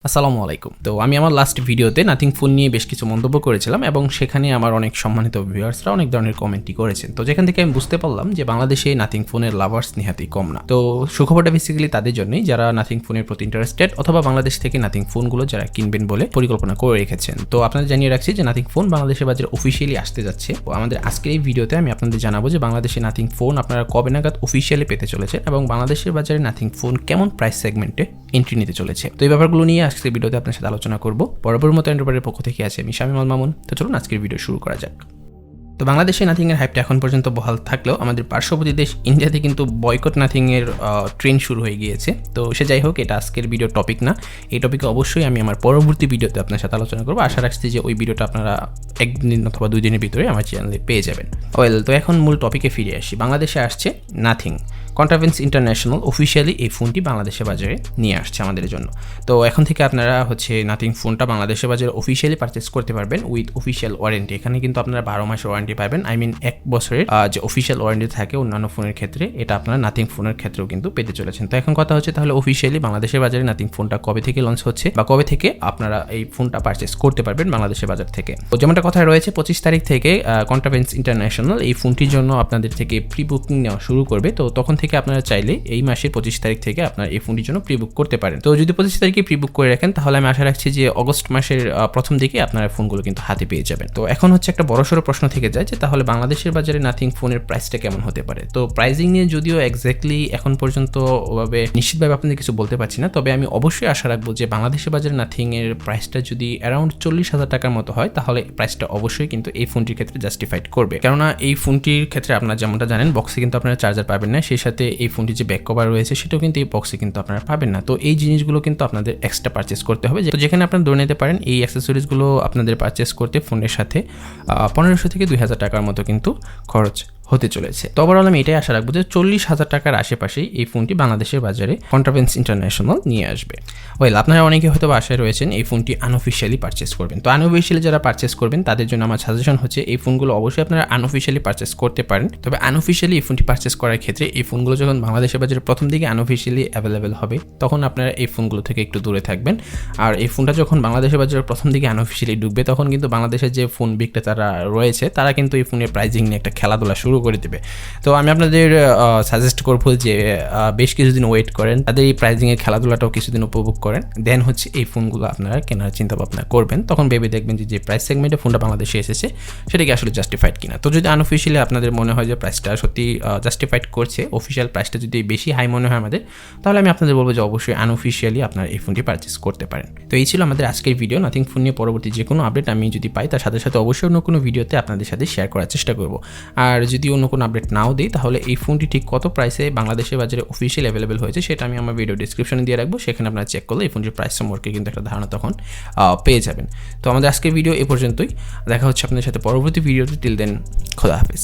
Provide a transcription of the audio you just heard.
আসসালামু আলাইকুম। তো আমি আমার লাস্ট ভিডিওতে নাথিং ফোন নিয়ে বেশ কিছু মন্তব্য করেছিলাম এবং সেখানে আমার অনেক সম্মানিত ভিউয়ার্সরা অনেক ধরনের কমেন্টই করেছেন। তো যেখান থেকে আমি বুঝতে পারলাম যে বাংলাদেশে নাথিং ফোনের লাভার্স নিহাতি কম না। তো সুখবরটা বেসিক্যালি তাদের জন্যই যারা নাথিং ফোনের প্রতি ইন্টারেস্টেড অথবা বাংলাদেশ থেকে নাথিং ফোনগুলো যারা কিনবেন বলে পরিকল্পনা করে রেখেছেন। তো আপনাদের জানিয়ে রাখছি যে নাথিং ফোন বাংলাদেশের বাজারে অফিসিয়ালি আসতে যাচ্ছে। তো আমাদের আজকের এই ভিডিওতে আমি আপনাদের জানাবো যে বাংলাদেশে নাথিং ফোন আপনারা কবে নাগাদ অফিসিয়ালি পেতে চলেছেন এবং বাংলাদেশের বাজারে নাথিং ফোন কেমন প্রাইস সেগমেন্টে এন্ট্রি নিতে চলেছে। তো এই ব্যাপারগুলো নিয়ে আজকের ভিডিওতে আপনার সাথে আলোচনা করব। বরাবর মতো এন্টারপ্রাইজের পক্ষ থেকে আছে আমি শামিম আল মামুন। তো চলুন আজকের ভিডিও শুরু করা যাক। তো বাংলাদেশে নাথিংয়ের হাইপটা এখন পর্যন্ত বহাল থাকলেও আমাদের পার্শ্ববর্তী দেশ ইন্ডিয়াতে কিন্তু বয়কট নাথিংয়ের ট্রেন্ড শুরু হয়ে গিয়েছে। তো সে যাই হোক, এটা আজকের ভিডিও টপিক না। এই টপিকে অবশ্যই আমি আমার পরবর্তী ভিডিওতে আপনার সাথে আলোচনা করবো। আশা রাখছি যে ওই ভিডিওটা আপনারা একদিন অথবা 2 দিনের ভিতরে আমার চ্যানেলে পেয়ে যাবেন। তো এখন মূল টপিকে ফিরে আসি। বাংলাদেশে আসছে নাথিং কন্ট্রাভেন্স ইন্টারন্যাশনাল অফিসিয়ালি এই ফোনটি বাংলাদেশের বাজারে নিয়ে আসছে আমাদের জন্য। তো এখন থেকে আপনারা নাথিং ফোনটা বাংলাদেশের বাজারে অফিসিয়ালি পারচেস করতে পারবেন উইথ অফিসিয়াল ওয়ারেন্টি। এখানে কিন্তু আপনারা 12 মাসের ওয়ারেন্টি পাবেন। 1 বছরের যে অফিসিয়াল ওয়ারেন্টি থাকে অন্যান্য ফোনের ক্ষেত্রে, এটা আপনারা নাথিং ফোনের ক্ষেত্রেও কিন্তু পেতে চলেছেন। তো এখন কথা হচ্ছে তাহলে অফিসিয়ালি বাংলাদেশের বাজারে নাথিং ফোনটা কবে থেকে লঞ্চ হচ্ছে বা কবে থেকে আপনারা এই ফোনটা পারচেস করতে পারবেন বাংলাদেশের বাজার থেকে। তো যেমনটা কথা রয়েছে 25 তারিখ থেকে কন্ট্রাভেন্স ইন্টারন্যাশনাল এই ফোনটির জন্য আপনাদের থেকে প্রি বুকিং নেওয়া শুরু করবে। তো তখন থেকে আপনারা চাইলে এই মাসের 25 তারিখ থেকে আপনার এই ফোনটির জন্য প্রি বুক করতে পারেন। তো যদি 25 তারিখে প্রি বুক করে রাখেন তাহলে আমি আশা রাখছি যে অগস্ট মাসের প্রথম দিকে আপনারা ফোনগুলো কিন্তু হাতে পেয়ে যাবেন। তো এখন একটা বড়সড় প্রশ্ন থেকে যায় যে তাহলে বাংলাদেশের বাজারে নাথিং ফোনের প্রাইসটা কেমন হতে পারে। তো প্রাইসিং নিয়ে যদিও এক্স্যাক্টলি এখন পর্যন্ত ওভাবে নিশ্চিতভাবে আপনাদের কিছু বলতে পারছি না, তবে আমি অবশ্যই আশা রাখবো যে বাংলাদেশের বাজারে নাথিং এর প্রাইসটা যদি অ্যারাউন্ড 40,000 টাকার মতো হয় তাহলে প্রাইসটা অবশ্যই কিন্তু এই ফোনটির ক্ষেত্রে জাস্টিফাইড করবে। কেননা এই ফোনটির ক্ষেত্রে আপনারা যেমনটা জানেন বক্সে কিন্তু আপনারা চার্জার পাবেন না, সেই সাথে এই ফোনটির যে ব্যাক কভার রয়েছে সেটাও কিন্তু এই বক্সে কিন্তু আপনারা পাবেন না। তো এই জিনিসগুলো কিন্তু আপনাদের এক্সট্রা পারচেস করতে হবে, যেখানে আপনারা ধরে নিতে পারেন এই অ্যাক্সেসরিজগুলো আপনাদের পারচেস করতে ফোনের সাথে 1500 থেকে 2000 টাকার মতো কিন্তু খরচ হতে চলেছে। তো ওভারঅল আমি এটাই আশা রাখবো যে 40,000 টাকার আশেপাশেই এই ফোনটি বাংলাদেশের বাজারে কন্ট্রাভেন্স ইন্টারন্যাশনাল নিয়ে আসবে। আপনারা অনেকে হয়তো আশায় রয়েছেন এই ফোনটি আনঅফিসিয়ালি পারচেস করবেন। তো আনঅফিসিয়ালি যারা পারচেস করবেন তাদের জন্য আমার সাজেশন হচ্ছে এই ফোনগুলো অবশ্যই আপনারা আনঅফিসিয়ালি পারচেস করতে পারেন। তবে আনঅফিসিয়ালি এই ফোনটি পারচেস করার ক্ষেত্রে এই ফোনগুলো যখন বাংলাদেশের বাজারে প্রথম দিকে আনঅফিসিয়ালি অ্যাভেলেবেল হবে তখন আপনারা এই ফোনগুলো থেকে একটু দূরে থাকবেন। আর এই ফোনটা যখন বাংলাদেশের বাজারে প্রথম দিকে আনঅফিসিয়ালি ঢুকবে তখন কিন্তু বাংলাদেশের যে ফোন বিক্রেতারা রয়েছে তারা কিন্তু এই ফোনের প্রাইজিং নিয়ে একটা খেলাধুলা শুরু করে দেবে। তো আমি আপনাদের সাজেস্ট করবো যে বেশ কিছুদিন ওয়েট করেন, তাদের এই প্রাইজিংয়ের খেলাধুলাটাও কিছুদিন উপভোগ করেন, দেন এই ফোনগুলো আপনারা কেনার চিন্তা ভাবনা করবেন। তখন ভেবে দেখবেন যে প্রাইস সেগমেন্টে ফোনটা বাংলাদেশে এসেছে সেটা কি আসলে জাস্টিফাইড কিনা। তো যদি আনঅফিসিয়ালি আপনাদের মনে হয় যে প্রাইসটা সত্যি জাস্টিফাইড করছে, অফিসিয়াল প্রাইসটা যদি বেশি হাই মনে হয় আমাদের, তাহলে আমি আপনাদের বলবো যে অবশ্যই আনঅফিসিয়ালি আপনারা এই ফোনটি পারচেস করতে পারেন। তো এই ছিল আমাদের আজকের ভিডিও। নাথিং ফোন নিয়ে পরবর্তী যে কোনো আপডেট আমি যদি পাই তার সাথে সাথে অবশ্যই অন্য কোনো ভিডিওতে আপনাদের সাথে শেয়ার করার চেষ্টা করব। আর যদি অন্য কোনো আপডেট নাও দিই তাহলে এই ফোনটি ঠিক কত প্রাইসে বাংলাদেশের বাজারে অফিসিয়াল অ্যাভেলেবেল হয়েছে সেটা আমি আমার ভিডিও ডিসক্রিপশনে দিয়ে রাখবো, সেখানে আপনারা চেক করলে এই ফোনটির প্রাইস সম্পর্কে কিন্তু একটা ধারণা তখন পেয়ে যাবেন। তো আমাদের আজকের ভিডিও এ পর্যন্তই, দেখা হচ্ছে আপনাদের সাথে পরবর্তী ভিডিওতে। টিল দেন, খোদা হাফেজ।